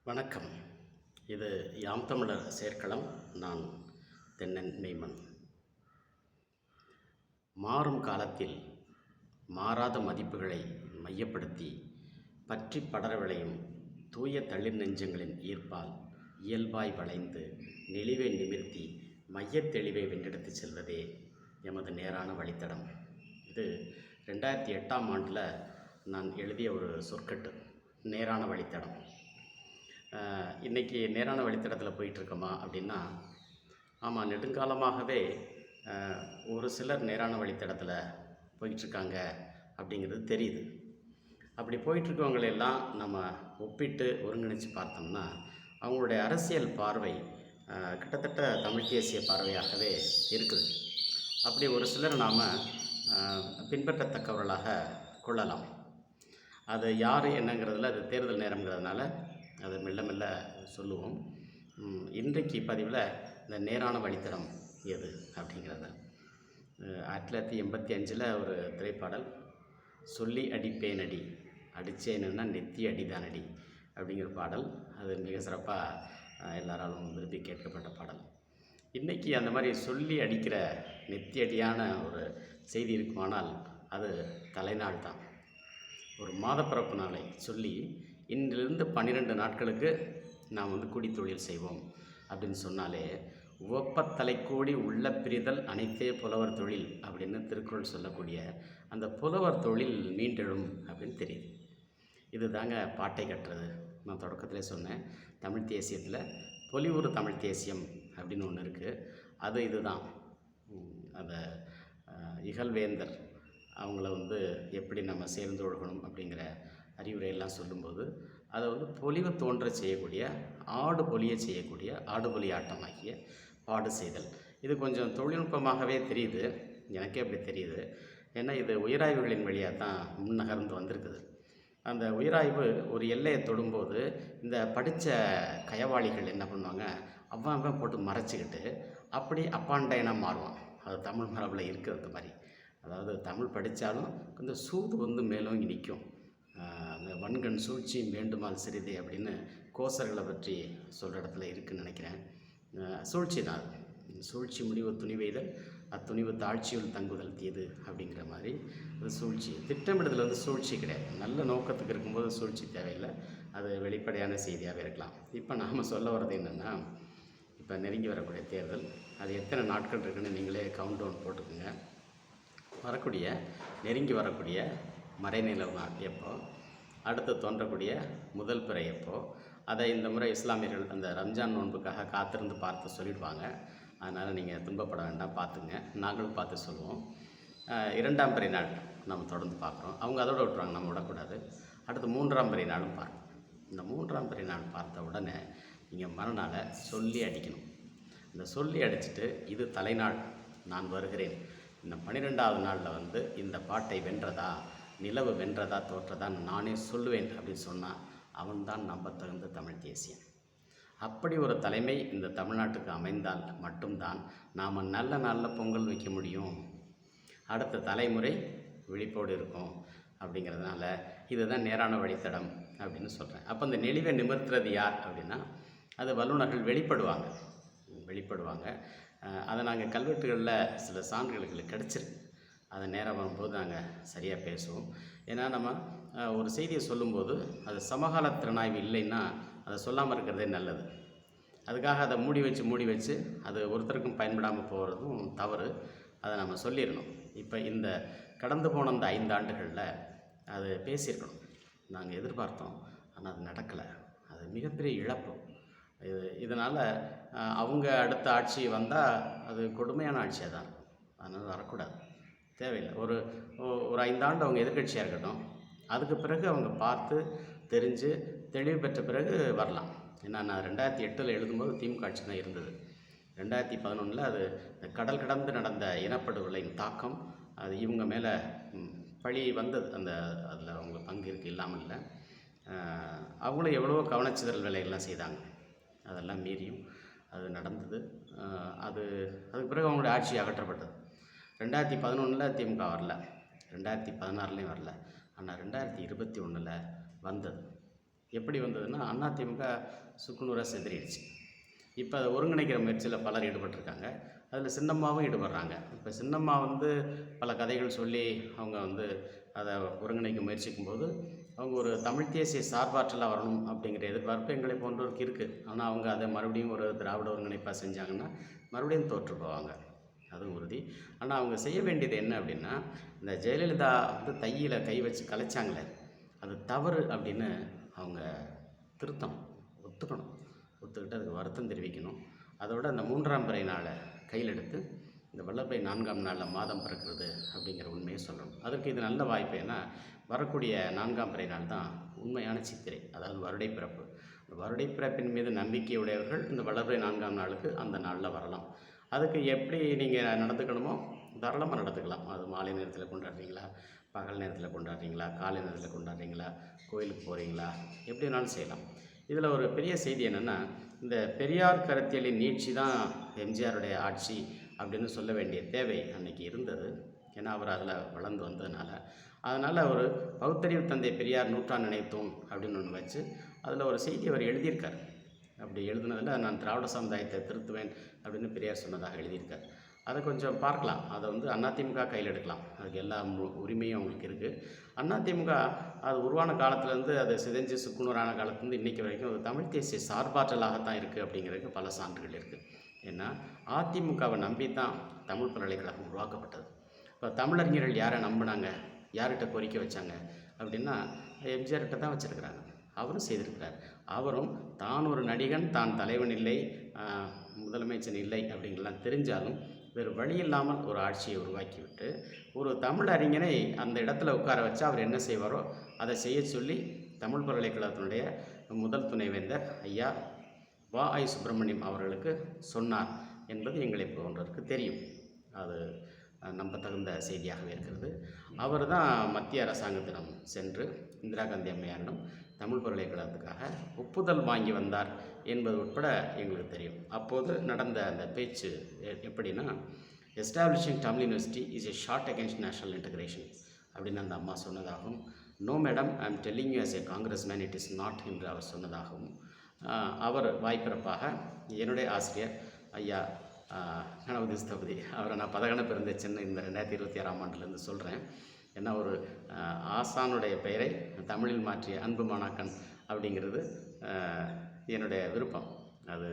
வணக்கம். இது யாம் தமிழர் சேர்க்களம். நான் தென்னன் மெய்மன். மாறும் காலத்தில் மாறாத மதிப்புகளை மையப்படுத்தி பற்றி படர விளையும் தூய தளிர் நெஞ்சங்களின் ஈர்ப்பால் இயல்பாய் வளைந்து நெளிவை நிமிர்த்தி மையத் தெளிவை வென்றெடுத்து செல்வதே எமது நேரான வழித்தடம். இது 2008ஆம் ஆண்டில் நான் எழுதிய ஒரு சொற்கட்டு, நேரான வழித்தடம். இன்றைக்கி நேரான வழித்தடத்தில் போயிட்டுருக்கோமா அப்படின்னா, ஆமாம், நெடுங்காலமாகவே ஒரு சிலர் நேரான வழித்தடத்தில் போயிட்டுருக்காங்க அப்படிங்கிறது தெரியுது. அப்படி போயிட்டுருக்கவங்களெல்லாம் நம்ம ஒப்பிட்டு ஒருங்கிணைச்சு பார்த்தோம்னா, அவங்களுடைய அரசியல் பார்வை கிட்டத்தட்ட தமிழ் தேசிய பார்வையாகவே இருக்குது. அப்படி ஒரு சிலர் நாம் பின்பற்றத்தக்கவர்களாக கொள்ளலாம். அது யார் என்னங்கிறதுல அது தேர்தல் நேரங்கிறதுனால அதை மெல்ல மெல்ல சொல்லுவோம். இன்றைக்கு பதிவில் இந்த நேரான வழித்தடம் எது அப்படிங்கிறத 1985 ஒரு திரைப்பாடல், சொல்லி அடிப்பேன் அடி அடித்தேன்னா நெத்தி அடிதான் அடி அப்படிங்கிற பாடல். அது மிக சிறப்பாக எல்லாராலும் விரும்பி கேட்கப்பட்ட பாடல். இன்றைக்கி அந்த மாதிரி சொல்லி அடிக்கிற நெத்தி அடியான ஒரு செய்தி இருக்குமானால் அது தலைநாள் தான். ஒரு மாதப்பிறப்பு நாளை சொல்லி இன்றிலிருந்து 12 நாட்களுக்கு நாம் கூடி தொழில் செய்வோம் அப்படின்னு சொன்னாலே, உவப்பத்தலை கூடி உள்ள பிரிதல் அனைத்தே புலவர் தொழில் அப்படின்னு திருக்குறள் சொல்லக்கூடிய அந்த புலவர் தொழில் மீண்டெழும் அப்படின்னு தெரியுது. இது தாங்க பாட்டை கட்டுறது. நான் தொடக்கத்திலே சொன்னேன், தமிழ் தேசியத்தில் பொலிவுறு தமிழ் தேசியம் அப்படின்னு ஒன்று இருக்குது. அது இதுதான். அந்த இகழ்வேந்தர் அவங்கள எப்படி நம்ம சேர்ந்து ஒழுகணும் அப்படிங்கிற அறிவுரையெல்லாம் சொல்லும்போது அதை பொலிவு தோன்ற செய்யக்கூடிய, ஆடு பொலிய செய்யக்கூடிய ஆடுபொலி ஆட்டமாகிய பாடு செய்தல். இது கொஞ்சம் தொழில்நுட்பமாகவே தெரியுது, எனக்கே அப்படி தெரியுது. ஏன்னா இது உயிராய்வுகளின் வழியாக தான் முன்னகர்ந்து வந்திருக்குது. அந்த உயிராய்வு ஒரு எல்லையை தொடும்போது இந்த படித்த கயவாளிகள் என்ன பண்ணுவாங்க, அவன் போட்டு மறைச்சிக்கிட்டு அப்படி அப்பாண்டைனாக மாறுவான். அது தமிழ் மரபில் இருக்கிறது மாதிரி. அதாவது தமிழ் படித்தாலும் கொஞ்சம் சூது மேலோங்கி நிற்கும். அந்த வன்கண் சூழ்ச்சியும் வேண்டுமால் சிறிதே அப்படின்னு கோசர்களை பற்றி சொல்கிற இடத்துல இருக்குதுன்னு நினைக்கிறேன். சூழ்ச்சி தான். சூழ்ச்சி முடிவு துணிவைதல், அத்துணிவு தாழ்ச்சியுள் தங்குதல் தீது அப்படிங்கிற மாதிரி அது சூழ்ச்சி. திட்டமிடுதல் சூழ்ச்சி கிடையாது. நல்ல நோக்கத்துக்கு இருக்கும்போது சூழ்ச்சி தேவையில்லை, அது வெளிப்படையான செய்தியாகவே இருக்கலாம். இப்போ நாம் சொல்ல வர்றது என்னென்னா, இப்போ நெருங்கி வரக்கூடிய தேர்தல், அது எத்தனை நாட்கள் இருக்குதுன்னு நீங்களே கவுண்ட் டவுன் போட்டுக்குங்க. நெருங்கி வரக்கூடிய மறைநிலவு நாள் எப்போ, அடுத்து தோன்றக்கூடிய முதல் பிறை எப்போ, அதை இந்த முறை இஸ்லாமியர்கள் அந்த ரம்ஜான் நோன்புக்காக காத்திருந்து பார்த்து சொல்லிடுவாங்க. அதனால் நீங்கள் துன்பப்பட வேண்டாம், பார்த்துங்க. நாங்களும் பார்த்து சொல்லுவோம். 2ஆம் பிறை நாள் நம்ம தொடர்ந்து பார்க்குறோம். அவங்க அதோடு விட்டுருவாங்க, நம்ம விடக்கூடாது. அடுத்து 3ஆம் பிறை நாளும் பார்க்கணும். இந்த 3ஆம் பிறை நாள் பார்த்த உடனே நீங்கள் மறுநாளை சொல்லி அடிக்கணும். இந்த சொல்லி அடிச்சுட்டு, இது தலைநாள், நான் வருகிறேன், இந்த 12ஆவது நாளில் இந்த பாட்டை வென்றதா, நிலவு வென்றதா தோற்றதா நானே சொல்லுவேன் அப்படின்னு சொன்னால் அவன்தான் நம்பத்தகுந்த தமிழ் தேசியன். அப்படி ஒரு தலைமை இந்த தமிழ்நாட்டுக்கு அமைந்தால் மட்டும்தான் நாம் நல்ல நாளில் பொங்கல் வைக்க முடியும். அடுத்த தலைமுறை விழிப்போடு இருக்கும். அப்படிங்கிறதுனால இதுதான் நேரான வழித்தடம் அப்படின்னு சொல்கிறேன். அப்போ இந்த நெளிவை நிமிர்த்துறது யார் அப்படின்னா, அது வல்லுநர்கள் வெளிப்படுவாங்க. அதை நாங்கள் கல்வெட்டுகளில் சில சான்றுகளுக்கு கிடச்சிருக்கு. அதை நேரம் வரும்போது நாங்கள் சரியாக பேசுவோம். ஏன்னா நம்ம ஒரு செய்தியை சொல்லும்போது அது சமகால திறனாய்வு இல்லைன்னா அதை சொல்லாமல் இருக்கிறதே நல்லது. அதுக்காக அதை மூடி வச்சு அது ஒருத்தருக்கும் பயன்படாமல் போகிறதும் தவறு. அதை நம்ம சொல்லிடணும். இப்போ இந்த கடந்து போன அந்த 5 ஆண்டுகளில் அது பேசியிருக்கணும். நாங்கள் எதிர்பார்த்தோம், ஆனால் அது நடக்கலை. அது மிகப்பெரிய இழப்பு. இதனால் அவங்க அடுத்த ஆட்சி வந்தால் அது கொடுமையான ஆட்சியாக தான் இருக்கும். அதனால் வரக்கூடாது, தேவையில்லை. ஒரு 5 ஆண்டு அவங்க எதிர்கட்சியாக இருக்கட்டும். அதுக்கு பிறகு அவங்க பார்த்து தெரிஞ்சு தெளிவு பெற்ற பிறகு வரலாம். ஏன்னா நான் 2008 எழுதும்போது திமுக ஆட்சி தான் இருந்தது. 2011 அது கடல் கடந்து நடந்த இனப்படுகொலையின் தாக்கம் அது இவங்க மேலே பழி வந்தது. அதில் அவங்க பங்கு இருக்குது, இல்லாமல் இல்லை. அவங்களும் எவ்வளவோ கவனச்சிதறல் வேலைகள்லாம் செய்தாங்க. அதெல்லாம் மீறியும் அது நடந்தது. அதுக்கு பிறகு அவங்களுடைய ஆட்சி அகற்றப்பட்டது. 2011 திமுக வரல, 2016 வரல, ஆனால் 2021 வந்தது. எப்படி வந்ததுன்னா அதிமுக சுக்குநூறாக சிதறிடுச்சு. இப்போ அதை ஒருங்கிணைக்கிற முயற்சியில் பலர் ஈடுபட்டிருக்காங்க. அதில் சின்னம்மாவும் ஈடுபடுறாங்க. இப்போ சின்னம்மா வந்து பல கதைகள் சொல்லி அவங்க வந்து அதை ஒருங்கிணைக்க முயற்சிக்கும்போது அவங்க ஒரு தமிழ் தேசிய சார்பாற்றலாக வரணும் அப்படிங்கிற எதிர்பார்ப்பு எங்களை போன்றவருக்கு இருக்குது. ஆனால் அவங்க அதை மறுபடியும் ஒரு திராவிட ஒருங்கிணைப்பாக செஞ்சாங்கன்னா மறுபடியும் தோற்று போவாங்க, அதுவும் உறுதி. ஆனால் அவங்க செய்ய வேண்டியது என்ன அப்படின்னா, இந்த ஜெயலலிதா வந்து தையில் கை வச்சு கலைச்சாங்களே, அது தவறு அப்படின்னு அவங்க திருத்தம் ஒத்துக்கணும். ஒத்துக்கிட்டு அதுக்கு வருத்தம் தெரிவிக்கணும். அதோட அந்த 3ஆம் பிறை நாளை கையில் எடுத்து இந்த வல்லபை 4ஆம் நாளில் மாதம் பிறக்கிறது அப்படிங்கிற உண்மையை சொல்லணும். அதற்கு இது நல்ல வாய்ப்பு. ஏன்னா வரக்கூடிய 4ஆம் பிறை நாள் தான் உண்மையான சித்திரை, அதாவது வருடை பிறப்பு. வருடை பிறப்பின் மீது நம்பிக்கை உடையவர்கள் இந்த வளர்பிறை 4ஆம் நாளுக்கு அந்த நாளில் வரலாம். அதுக்கு எப்படி நீங்கள் நடந்துக்கணுமோ தாராளமாக நடந்துக்கலாம். அது மாலை நேரத்தில் கொண்டாடுறீங்களா, பகல் நேரத்தில் கொண்டாடுறீங்களா, காலை நேரத்தில் கொண்டாடுறீங்களா, கோயிலுக்கு போகிறீங்களா, எப்படி வேணாலும் செய்யலாம். இதில் ஒரு பெரிய செய்தி என்னென்னா, இந்த பெரியார் கருத்தியலின் நீட்சி தான் எம்ஜிஆருடைய ஆட்சி அப்படின்னு சொல்ல வேண்டிய தேவை அன்றைக்கி இருந்தது. ஏன்னா அவர் அதில் வளர்ந்து வந்ததுனால. அதனால் ஒரு பகுத்தறிவு தந்தை பெரியார் நூற்றாண்டு நினைத்தோம் அப்படின்னு ஒன்று வச்சு அதில் ஒரு செய்தி அவர் எழுதியிருக்கார். அப்படி எழுதுனதில் நான் திராவிட சமுதாயத்தை திருத்துவேன் அப்படின்னு பெரியார் சொன்னதாக எழுதியிருக்கார். அதை கொஞ்சம் பார்க்கலாம். அதை வந்து அதிமுக கையில் எடுக்கலாம். அதுக்கு எல்லா உரிமையும் அவங்களுக்கு இருக்குது. அதிமுக அது உருவான காலத்துலேருந்து அது சிதைஞ்சு சுக்குநூறான காலத்துலேருந்து இன்றைக்கி வரைக்கும் அது தமிழ் தேசிய சார்பாற்றலாகத்தான் இருக்குது அப்படிங்கிறதுக்கு பல சான்றுகள் இருக்குது. ஏன்னா அதிமுகவை நம்பி தான் தமிழ் பல்கலைக்கழகம் உருவாக்கப்பட்டது. இப்போ தமிழறிஞர்கள் யாரை நம்பினாங்க, யார்கிட்ட கோரிக்கை வச்சாங்க அப்படின்னா எம்ஜிஆர்கிட்ட தான் வச்சுருக்கிறாங்க. அவரும் செய்திருக்கிறார். அவரும் தான் ஒரு நடிகன், தான் தலைவன் இல்லை, முதலமைச்சன் இல்லை அப்படிங்கலாம் தெரிஞ்சாலும் வேறு வழி இல்லாமல் ஒரு ஆட்சியை உருவாக்கிவிட்டு ஒரு தமிழ் அறிஞனை அந்த இடத்துல உட்கார வச்சு அவர் என்ன செய்வாரோ அதை செய்ய சொல்லி தமிழ் பல்கலைக்கழகத்தினுடைய முதல் துணைவேந்தர் ஐயா வ.ஐ. சுப்பிரமணியம் அவர்களுக்கு சொன்னார் என்பது எங்களை போன்றவருக்கு தெரியும். அது நம்பத்தகுந்த செய்தியாகவே இருக்கிறது. அவர் தான் மத்திய அரசாங்கத்திடம் சென்று இந்திரா காந்தி அம்மையாரிடம் தமிழ் பல்கலைக்கழகத்துக்காக ஒப்புதல் வாங்கி வந்தார் என்பது உட்பட எங்களுக்கு தெரியும். அப்போது நடந்த அந்த பேச்சு எப்படின்னா, establishing Tamil university is a shot against national integration அப்படின்னு அந்த அம்மா சொன்னதாகவும், no madam I am telling you as a Congress man it is not என்று அவர் சொன்னதாகவும், அவர் வாய்ப்பிறப்பாக என்னுடைய ஆசிரியர் ஐயா கணபதி ஸ்தபதி அவரை நான் பதகன பிறந்த சென்னை இந்த 2026ஆம் ஆண்டுலேருந்து சொல்கிறேன். ஏன்னா ஒரு ஆசானுடைய பெயரை தமிழில் மாற்றிய அன்பு மாணாக்கன் அப்படிங்கிறது என்னுடைய விருப்பம். அது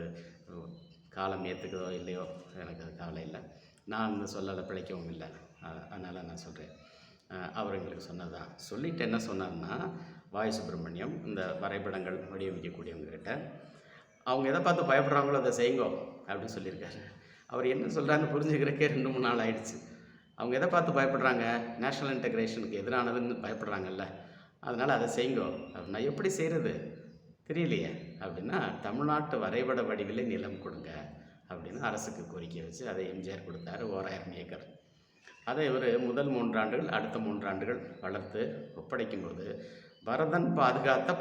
காலம் ஏற்றுக்குதோ இல்லையோ எனக்கு அது கவலை இல்லை. நான் அந்த சொல்லலை, பிழைக்கவும் இல்லை. அதனால் நான் சொல்கிறேன். அவர் எங்களுக்கு சொன்னதான் சொல்லிவிட்டு என்ன சொன்னார்னா, வாய் சுப்பிரமணியம் இந்த வரைபடங்கள் வடிவமைக்கக்கூடியவங்ககிட்ட அவங்க எதை பார்த்து பயப்படுறாங்களோ அதை செய்யுங்கோ அப்படின்னு சொல்லியிருக்காரு. அவர் என்ன சொல்கிறான்னு புரிஞ்சுக்கிறக்கே 2-3 நாள் ஆயிடுச்சு. அவங்க எதை பார்த்து பயப்படுறாங்க, நேஷ்னல் இன்டகிரேஷனுக்கு எதிரானதுன்னு பயப்படுறாங்கல்ல, அதனால் அதை செய்யுங்கோ அப்படின்னா எப்படி செய்கிறது தெரியலையே அப்படின்னா, தமிழ்நாட்டு வரைபட வடிவிலே நிலம் கொடுங்க அப்படின்னு அரசுக்கு கோரிக்கை வச்சு அதை எம்ஜிஆர் கொடுத்தாரு. 1000 ஏக்கர். அதை இவர் முதல் 3 ஆண்டுகள் அடுத்த 3 ஆண்டுகள் வளர்த்து ஒப்படைக்கும்போது பரதன் பாதுகாத்த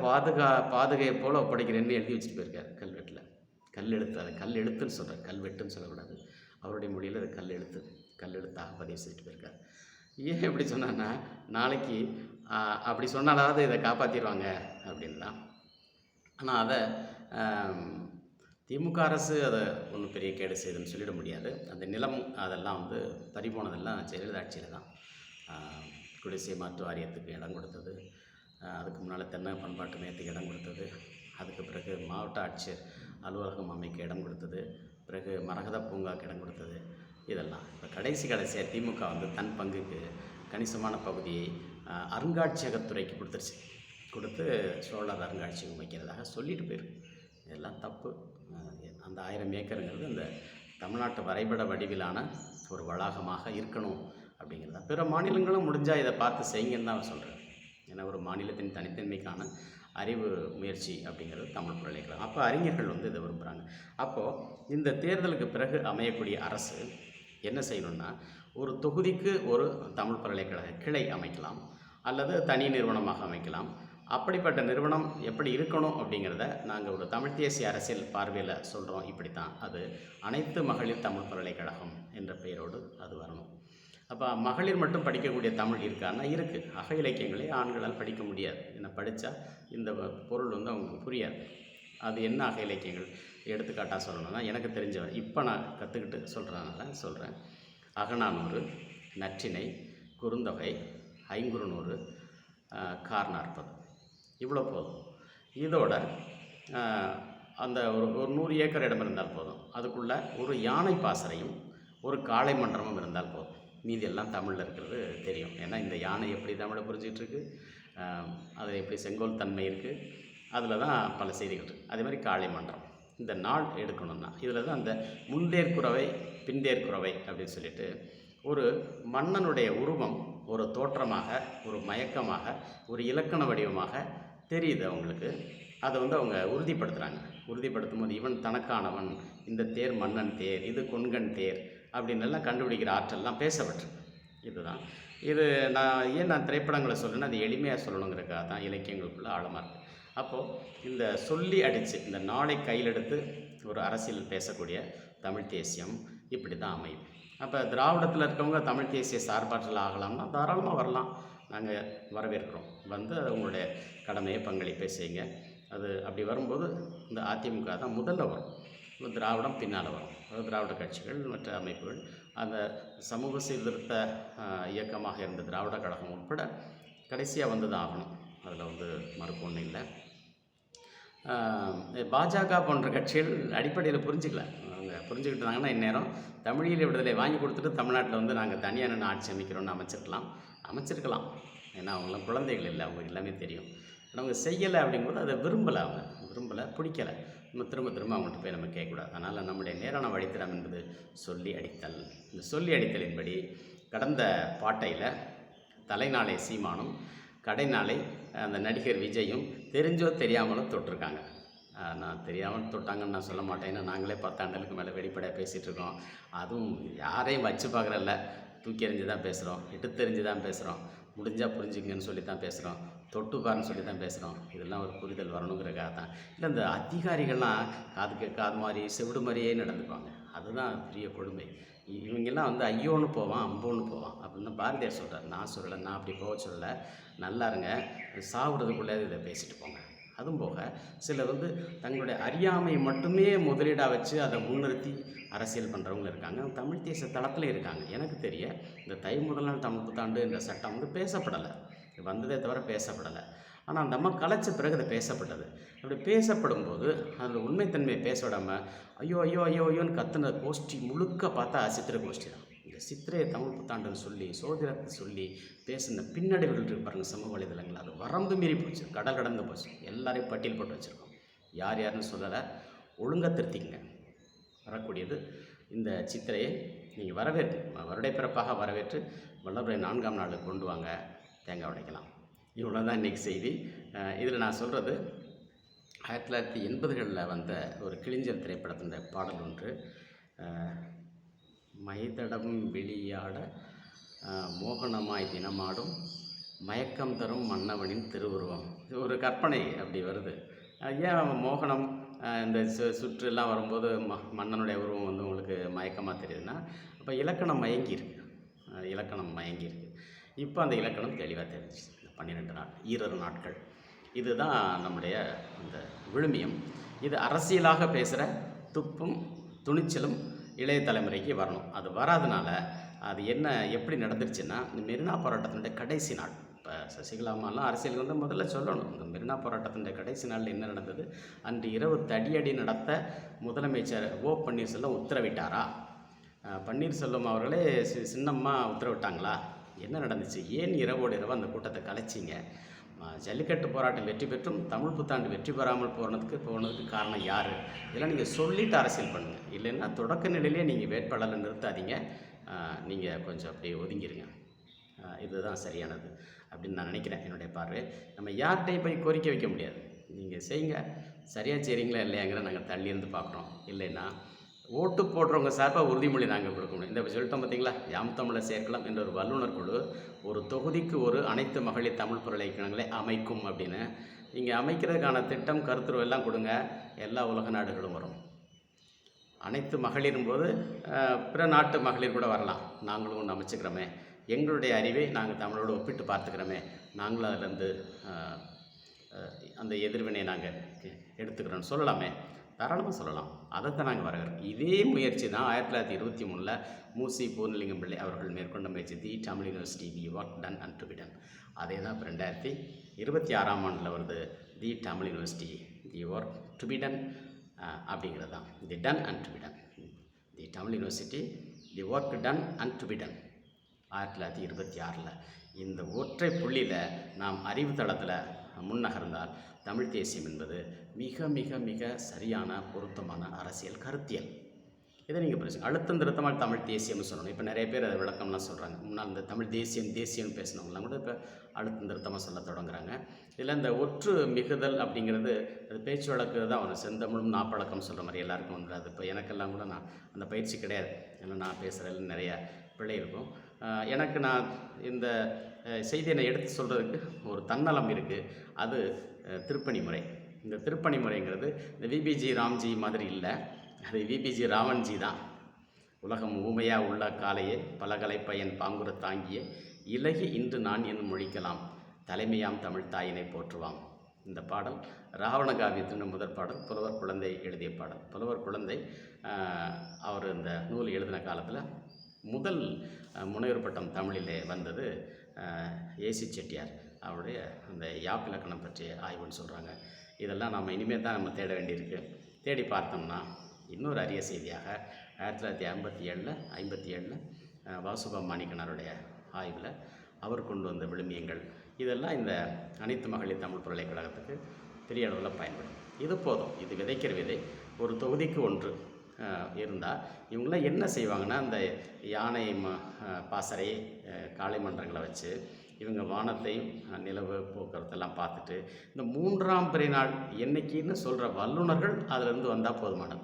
பாதுகையை போல் ஒப்படைக்கிறேன்னு எழுதி வச்சுட்டு போயிருக்காரு கல்வெட்டில். கல்லெழுத்து, அதை கல்லெழுத்துன்னு சொல்கிறார், கல்வெட்டுன்னு சொல்லக்கூடாது. அவருடைய மொழியில் அது கல்லெழுத்தாக பதிவு செய்துட்டு போயிருக்கார். ஏன் எப்படி சொன்னான்னா, நாளைக்கு அப்படி சொன்னாலாவது இதை காப்பாற்றிடுவாங்க அப்படின்னு தான். ஆனால் அதை திமுக அரசு அதை ஒன்றும் பெரிய கேடு செய்யுதுன்னு சொல்லிட முடியாது. அந்த நிலம் அதெல்லாம் வந்து பறிபோனதெல்லாம் ஜெயலலிதா ஆட்சியில் தான். குடிசை மாற்று வாரியத்துக்கு இடம் கொடுத்தது, அதுக்கு முன்னால் தென்னை பண்பாட்டு மையத்துக்கு இடம் கொடுத்தது, அதுக்கு பிறகு மாவட்ட ஆட்சியர் அலுவலகம் அமைக்க இடம் கொடுத்தது, பிறகு மரகத பூங்காக்கு இடம் கொடுத்தது. இதெல்லாம் இப்போ கடைசியாக திமுக வந்து தன் பங்குக்கு கணிசமான பகுதியை அருங்காட்சியகத்துறைக்கு கொடுத்து சோழர் அருங்காட்சியகம் வைக்கிறதாக சொல்லிட்டு போயிருக்கு. இதெல்லாம் தப்பு. அந்த 1000 ஏக்கருங்கிறது இந்த தமிழ்நாட்டு வரைபட வடிவிலான ஒரு வளாகமாக இருக்கணும் அப்படிங்கிறத பிற மாநிலங்களும் முடிஞ்சால் இதை பார்த்து செய்யுங்கன்னு தான் அவர் சொல்கிறார். ஏன்னா ஒரு மாநிலத்தின் தனித்தன்மைக்கான அறிவு முயற்சி அப்படிங்கிறது தமிழ் பல்கலைக்கழகம். அப்போ அறிஞர்கள் வந்து இதை விரும்புகிறாங்க. அப்போது இந்த தேர்தலுக்கு பிறகு அமையக்கூடிய அரசு என்ன செய்யணும்னா, ஒரு தொகுதிக்கு ஒரு தமிழ் பல்கலைக்கழக கிளை அமைக்கலாம் அல்லது தனி நிறுவனமாக அமைக்கலாம். அப்படிப்பட்ட நிறுவனம் எப்படி இருக்கணும் அப்படிங்கிறத நாங்கள் ஒரு தமிழ் தேசிய அரசியல் பார்வையில் சொல்கிறோம். இப்படி தான் அது அனைத்து மகளிர் தமிழ் பல்கலைக்கழகம் என்ற பெயரோடு அது வரணும். அப்போ மகளிர் மட்டும் படிக்கக்கூடிய தமிழ் இருக்கான்னா இருக்குது. அக இலக்கியங்களே ஆண்களால் படிக்க முடியாது. ஏன்னா படித்தா இந்த பொருள் வந்து அவங்களுக்கு புரியாது. அது என்ன அக இலக்கியங்கள் எடுத்துக்காட்டாக சொல்லணும்னா, எனக்கு தெரிஞ்சவர் இப்போ நான் கற்றுக்கிட்டு சொல்கிறதுனால சொல்கிறேன். அகநானூறு, நற்றிணை, குறுந்தொகை, ஐங்குறுநூறு, கார்40 இவ்வளோ போதும். இதோட அந்த ஒரு 100 ஏக்கர் இடம் இருந்தால் போதும். அதுக்குள்ளே ஒரு யானை பாசறையும் ஒரு காளை மன்றமும் இருந்தால் போதும். மீதி எல்லாம் தமிழில் இருக்கிறது தெரியும். ஏன்னா இந்த யானை எப்படி தமிழை புரிஞ்சிகிட்ருக்கு, அது எப்படி செங்கோல் தன்மை இருக்குது, அதில் தான் பல செய்திகள் இருக்குது. அதே மாதிரி காளை மன்றம் இந்த நாள் எடுக்கணும்னா இதில் தான் அந்த முன்தேர்குறவை பின்தேர்குறவை அப்படின்னு சொல்லிட்டு ஒரு மன்னனுடைய உருவம் ஒரு தோற்றமாக, ஒரு மயக்கமாக, ஒரு இலக்கண வடிவமாக தெரியுது அவங்களுக்கு. அதை வந்து அவங்க உறுதிப்படுத்துகிறாங்க. உறுதிப்படுத்தும் போது இவன் தனக்கானவன், இந்த தேர் மன்னன் தேர், இது கொண்கன் தேர் அப்படின்னு எல்லாம் கண்டுபிடிக்கிற ஆற்றல்லாம் பேசப்பட்டிருக்கு. இதுதான் இது. நான் திரைப்படங்களை சொல்கிறேன்னா அது எளிமையாக சொல்லணுங்கிறக்காக தான் இலக்கியங்களுக்குள்ளே ஆழமாக இருக்குது. அப்போது இந்த சொல்லி அடித்து இந்த நாளை கையில் எடுத்து ஒரு அரசியல் பேசக்கூடிய தமிழ் தேசியம் இப்படி தான் அமையும். அப்போ திராவிடத்தில் இருக்கவங்க தமிழ் தேசிய சார்பாற்றல் ஆகலாம்னா தாராளமாக வரலாம். நாங்கள் வரவேற்கிறோம். வந்து உங்களுடைய கடமையை பங்களிப்பை செய்யுங்க. அது அப்படி வரும்போது இந்த அதிமுக தான் முதல்ல வரும். திராவிடம் பின்னால் வரும். அதாவது திராவிட கட்சிகள் மற்ற அமைப்புகள் அந்த சமூக சீர்திருத்த இயக்கமாக இருந்த திராவிட கழகம் உட்பட கடைசியாக வந்து தான் ஆகணும். அதில் வந்து மறுப்பு ஒன்றும் இல்லை. பாஜக போன்ற கட்சிகள் அடிப்படையில் புரிஞ்சுக்கல. அவங்க புரிஞ்சுக்கிட்டாங்கன்னா இந்நேரம் தமிழீழ விடுதலை வாங்கி கொடுத்துட்டு தமிழ்நாட்டில் வந்து நாங்கள் தனியாக நின்று ஆட்சி அமைக்கிறோன்னு அமைச்சிருக்கலாம். ஏன்னா அவங்களாம் குழந்தைகள் இல்லை, அவங்களுக்கு எல்லாமே தெரியும். அவங்க செய்யலை அப்படிங்கும்போது அதை விரும்பலை, பிடிக்கலை. நம்ம திரும்ப அவங்கள்ட்ட போய் நம்ம கேட்கக்கூடாது. அதனால் நம்முடைய நேரான வழித்தடம் என்பது சொல்லி அடித்தல். இந்த சொல்லி அடித்தலின்படி கடந்த பாட்டையில் தலைநாளை சீமானும் கடைநாளை அந்த நடிகர் விஜயும் தெரிஞ்சோ தெரியாமலும் தொட்டிருக்காங்க. நான் தெரியாமல் தொட்டாங்கன்னு நான் சொல்ல மாட்டேன். ஏன்னா நாங்களே 10 ஆண்டுகளுக்கு மேலே வெளிப்படையாக பேசிகிட்டு இருக்கோம். அதுவும் யாரையும் வச்சு பார்க்குறல்ல, தூக்கி எறிஞ்சு தான் பேசுகிறோம், எடுத்தெறிஞ்சு தான் பேசுகிறோம், முடிஞ்சால் புரிஞ்சுங்கன்னு சொல்லி தான் பேசுகிறோம், தொட்டுப்பாருன்னு சொல்லி தான் பேசுகிறோம். இதெல்லாம் ஒரு புரிதல் வரணுங்கிறக்காக தான். இல்லை இந்த அதிகாரிகள்லாம் காது கேட்காத மாதிரி செவிடு மாதிரியே நடந்துப்பாங்க. அதுதான் பெரிய கொடுமை. இவங்கெல்லாம் வந்து ஐயோன்னு போவான், அம்போன்னு போவான் அப்படின்னு பாரதியார் சொல்கிறார். நான் சொல்லலை, நான் அப்படி போக சொல்லலை. நல்லா இருங்க, சாப்பிட்றதுக்குள்ளே இதை பேசிட்டு போங்க. அதுவும் போக சிலர் வந்து தங்களுடைய அறியாமை மட்டுமே முதலீடாக வச்சு அதை முன்னிறுத்தி அரசியல் பண்ணுறவங்க இருக்காங்க. தமிழ் தேச தளத்தில் இருக்காங்க. எனக்கு தெரிய இந்த தை முதல் நாள் தமிழ் புத்தாண்டு என்ற சட்டம் வந்து பேசப்படலை, வந்ததே தவிர பேசப்படலை. ஆனால் அந்த அம்மா கலைச்ச பிறகு அது பேசப்பட்டது. அப்படி பேசப்படும் போது அதில் உண்மைத்தன்மையை பேச விடாமல் ஐயோன்னு கத்துன கோஷ்டி முழுக்க பார்த்தா சித்திரை கோஷ்டி தான். இந்த சித்திரையை தமிழ் புத்தாண்டுன்னு சொல்லி சோதிடத்தை சொல்லி பேசின பின்னடைவுகள் இருக்கு பாருங்கள் சமூக வலைதளங்கள். அது வரம்பு மீறி போச்சு, கடல் கடந்து போச்சு. எல்லாரையும் பட்டியல் போட்டு வச்சுருக்கோம். யாருன்னு சொல்லலை. ஒழுங்காக திருத்திங்க. வரக்கூடியது இந்த சித்திரையை நீங்கள் வருடை பிறப்பாக வரவேற்று வல்லபுரை 4ஆம் நாளுக்கு கொண்டு வாங்க, தேங்காய் உடைக்கலாம். இவ்வளோ தான் இன்றைக்கி செய்தி. இதில் நான் சொல்கிறது 1980களில் வந்த ஒரு கிளிஞ்சல் திரைப்படத்தின் பாடல் ஒன்று. மைதடம் வெளியாட மோகனமாய் தினமாடும் மயக்கம் தரும் மன்னவனின் திருவுருவம். இது ஒரு கற்பனை அப்படி வருது. ஏன் மோகனம் இந்த சுற்றுலாம் வரும்போது மன்னனுடைய உருவம் வந்து உங்களுக்கு மயக்கமாக தெரியுதுன்னா அப்போ இலக்கணம் மயங்கியிருக்கு. இப்போ அந்த இலக்கணம் தெளிவாக தெரிஞ்சிச்சு. 12 நாள் 20 நாட்கள் இதுதான் நம்முடைய அந்த விழுமியம். இது அரசியலாக பேசுகிற துப்பும் துணிச்சலும் இளைய தலைமுறைக்கு வரணும். அது வராதனால அது எப்படி நடந்துருச்சுன்னா, இந்த மெரினா போராட்டத்தினுடைய கடைசி நாள். இப்போ சசிகலாமாலாம் அரசியலுக்கு வந்து முதல்ல சொல்லணும். இந்த மெரினா போராட்டத்தினுடைய கடைசி நாளில் என்ன நடந்தது? அன்று இரவு தடியடி நடத்த முதலமைச்சர் ஓ பன்னீர்செல்வம் உத்தரவிட்டாரா? பன்னீர்செல்வம் அவர்களே சின்னம்மா உத்தரவிட்டாங்களா? என்ன நடந்துச்சு? ஏன் இரவோடு இரவு அந்த கூட்டத்தை கலைச்சிங்க? ஜல்லிக்கட்டு போராட்டம் வெற்றி பெற்றும் தமிழ் புத்தாண்டு வெற்றி பெறாமல் போனதுக்கு காரணம் யார்? இதெல்லாம் நீங்கள் சொல்லிவிட்டு அரசியல் பண்ணுங்கள். இல்லைன்னா தொடக்க நிலையிலே நீங்கள் வேட்பாளரை நிறுத்தாதீங்க. நீங்கள் கொஞ்சம் அப்படியே ஒதுங்கிடுங்க. இதுதான் சரியானது அப்படின்னு நான் நினைக்கிறேன். என்னுடைய பார்வை. நம்ம யார்கிட்டையும் போய் கோரிக்கை வைக்க முடியாது. நீங்கள் செய்யுங்க, சரியாக செய்கிறீங்களா இல்லையாங்கிற நாங்கள் தள்ளியிருந்து பார்க்குறோம். இல்லைன்னா ஓட்டு போடுறவங்க சார்பாக உறுதிமொழி நாங்கள் கொடுக்க முடியும். இந்த சொல்லிட்டோம் பார்த்தீங்களா, யாம் தமிழை சேர்க்கலாம் என்ற ஒரு வல்லுநர் குழு ஒரு தொகுதிக்கு ஒரு அனைத்து மகளிர் தமிழ் பொருள் இயக்கங்களை அமைக்கும் அப்படின்னு. நீங்கள் அமைக்கிறதுக்கான திட்டம் கருத்துருவெல்லாம் கொடுங்க, எல்லா உலக நாடுகளும் வரும். அனைத்து மகளிரும் போது பிற நாட்டு மகளிர் கூட வரலாம். நாங்களும் ஒன்று அமைச்சுக்கிறோமே, எங்களுடைய அறிவை நாங்கள் தமிழோடு ஒப்பிட்டு பார்த்துக்கிறோமே, நாங்களும் அதிலேருந்து அந்த எதிர்வினை நாங்கள் எடுத்துக்கிறோன்னு சொல்லலாமே, தாராளமாக சொல்லலாம். அதைத்தான் நாங்கள் வரவேற்கிறோம். இதே முயற்சி தான் 1923 மூசி பூர்ணலிங்கம் பிள்ளை அவர்கள் மேற்கொண்ட முயற்சி. The Tamil university the work done and to be done. அதே தான் இப்போ 2026 வருது. The Tamil university the work to be done அப்படிங்கிறது தான். The done and to be done. The Tamil university the work done and to be done 1926. இந்த ஒற்றை புள்ளியில் நாம் அறிவு தளத்தில் முன்னகர்ந்தால் தமிழ் தேசியம் என்பது மிக மிக மிக சரியான பொருத்தமான அரசியல் கருத்தியல். இதை நீங்கள் புரிஞ்சுங்க. அழுத்தம் திருத்தமாக தமிழ் தேசியம்னு சொல்லணும். இப்போ நிறைய பேர் அதை விளக்கம்லாம் சொல்கிறாங்க. முன்னால் இந்த தமிழ் தேசியம்னு பேசினவங்களாம் கூட இப்போ அழுத்தம் திருத்தமாக சொல்ல தொடங்குறாங்க. இதில் இந்த ஒற்று மிகுதல் அப்படிங்கிறது அது பேச்சு வழக்கு தான் ஒரு செந்தமிழும் நாப்பழக்கம் சொல்கிற மாதிரி எல்லாருக்கும் வந்துடாது. இப்போ எனக்கெல்லாம் கூட நான் அந்த பயிற்சி கிடையாது. ஏன்னா நான் பேசுகிறதுல நிறைய பிழை இருக்கும். எனக்கு நான் இந்த செய்தியை எடுத்து சொல்கிறதுக்கு ஒரு தன்னலம் இருக்குது. அது திருப்பணி முறை. இந்த திருப்பணி முறைங்கிறது இந்த விபிஜி ராம்ஜி மாதிரி இல்லை, அது விபிஜி ராவன்ஜி தான். உலகம் ஊமையா உள்ள காலையே பலகலை பயன் பாங்குற தாங்கிய இலகி இன்று நான் என்று மொழிக்கலாம் தலைமையாம் தமிழ் தாயினை போற்றுவாம். இந்த பாடல் ராவண காவியத்தின் முதற் பாடல். புலவர் குழந்தை எழுதிய பாடல். புலவர் குழந்தை அவர் இந்த நூல் எழுதின காலத்தில் முதல் முனைவர் பட்டம் தமிழிலே வந்தது ஏசி செட்டியார் அவருடைய அந்த யாப்பிலக்கணம் பற்றிய ஆய்வுன்னு சொல்கிறாங்க. இதெல்லாம் நம்ம இனிமேல் தான் நம்ம தேட வேண்டியிருக்கு. தேடி பார்த்தோம்னா இன்னொரு அரிய செய்தியாக 1957 வாசுபா மாணிக்கனாருடைய ஆய்வில் அவர் கொண்டு வந்த விழுமியங்கள் இதெல்லாம் இந்த அனைத்து மகளிர் தமிழ் பல்கலைக்கழகத்துக்கு பெரிய அளவில் பயன்படும். இது போதும். இது விதைக்கிற விதை. ஒரு தொகுதிக்கு ஒன்று இருந்தால் இவங்களாம் என்ன செய்வாங்கன்னா, அந்த யானை பாசறை காளை மன்றங்களை வச்சு இவங்க வானத்தையும் நிலவு போக்குவரத்தெல்லாம் பார்த்துட்டு இந்த 3ஆம் பிறை நாள் என்னைக்குன்னு சொல்கிற வல்லுநர்கள் அதிலிருந்து வந்தால் போதுமானது.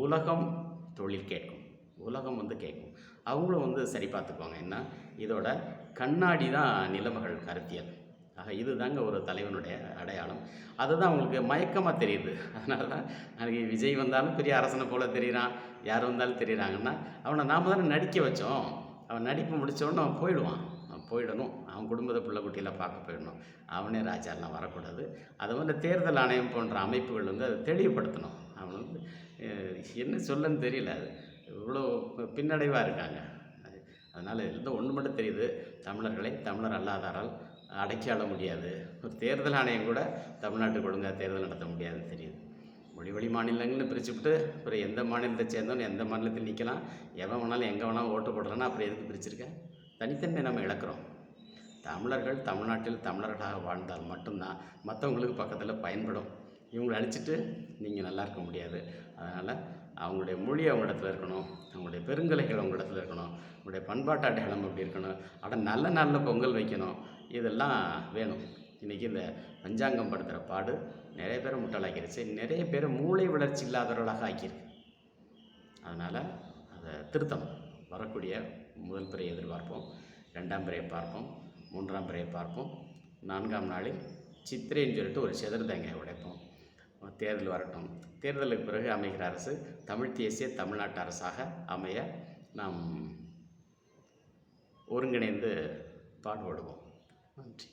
உலகம் தொழில் கேட்கும், உலகம் கேட்கும். அவங்களும் சரி பார்த்துக்குவாங்க. என்ன இதோட கண்ணாடி தான் நிலமகள் கருத்தியல். ஆக இது தாங்க ஒரு தலைவனுடைய அடையாளம். அதுதான் அவங்களுக்கு மயக்கமாக தெரியுது. அதனால தான் நாளைக்கு விஜய் வந்தாலும் பெரிய அரசனை போல் தெரிகிறான், யார் வந்தாலும் தெரிகிறாங்கன்னா அவனை நாம் தானே நடிக்க வச்சோம். அவன் நடிப்பு முடித்தோடனே அவன் போயிடுவான். அவன் போயிடணும். அவன் குடும்பத்தை பிள்ளை குட்டியெல்லாம் பார்க்க போயிடணும். அவனே ராஜாலாம் வரக்கூடாது. அது மாதிரி தேர்தல் ஆணையம் போன்ற அமைப்புகள் அதை தெளிவுபடுத்தணும். அவன் என்ன சொல்லன்னு தெரியல, அது இவ்வளோ பின்னடைவாக இருக்காங்க. அதனால் இதில் ஒன்று மட்டும் தெரியுது, தமிழர்களை தமிழர் அல்லாதாரால் அடக்கி ஆள முடியாது. ஒரு தேர்தல் ஆணையம் கூட தமிழ்நாட்டுக்கு ஒழுங்காக தேர்தல் நடத்த முடியாதுன்னு தெரியுது. மொழி மாநிலங்கள்னு பிரிச்சுவிட்டு அப்புறம் எந்த மாநிலத்தை சேர்ந்தோன்னு எந்த மாநிலத்தில் நிற்கலாம், எவன் வேணாலும் எங்கே வேணாலும் ஓட்டு போடுறேன்னா அப்புறம் எதுக்கு பிரிச்சிருக்க? தனித்தன்மை நம்ம இழக்கிறோம். தமிழர்கள் தமிழ்நாட்டில் தமிழர்களாக வாழ்ந்தால் மட்டும்தான் மற்றவங்களுக்கு பக்கத்தில் பயன்படும். இவங்களை அழிச்சிட்டு நீங்கள் நல்லா இருக்க முடியாது. அதனால் அவங்களுடைய மொழி அவங்க இடத்துல இருக்கணும், அவங்களுடைய பெருங்கலைகள் அவங்க இடத்துல இருக்கணும், அவங்களுடைய பண்பாட்டு அடையாளம் அப்படி இருக்கணும். நல்ல நாளில் பொங்கல் வைக்கணும். இதெல்லாம் வேணும். இன்றைக்கி இந்த பஞ்சாங்கம் படுத்துகிற பாடு நிறைய பேரை முட்டாளாக்கிடுச்சு, நிறைய பேரை மூளை வளர்ச்சி இல்லாதவர்களாக ஆக்கியிருக்கு. அதனால் அதை திருத்தம். வரக்கூடிய முதல் பிறையை எதிர்பார்ப்போம், 2ஆம் பிறையை பார்ப்போம், 3ஆம் பிறையை பார்ப்போம். 4ஆம் நாளில் சித்திரைன்னு சொல்லிட்டு ஒரு செதறு தேங்காய் உடைப்போம். தேர்தல் வரட்டும். தேர்தலுக்கு பிறகு அமைகிற அரசு தமிழ் தேசிய தமிழ்நாட்டு அரசாக அமைய நாம் ஒருங்கிணைந்து பாடுபடுவோம். நன்றி.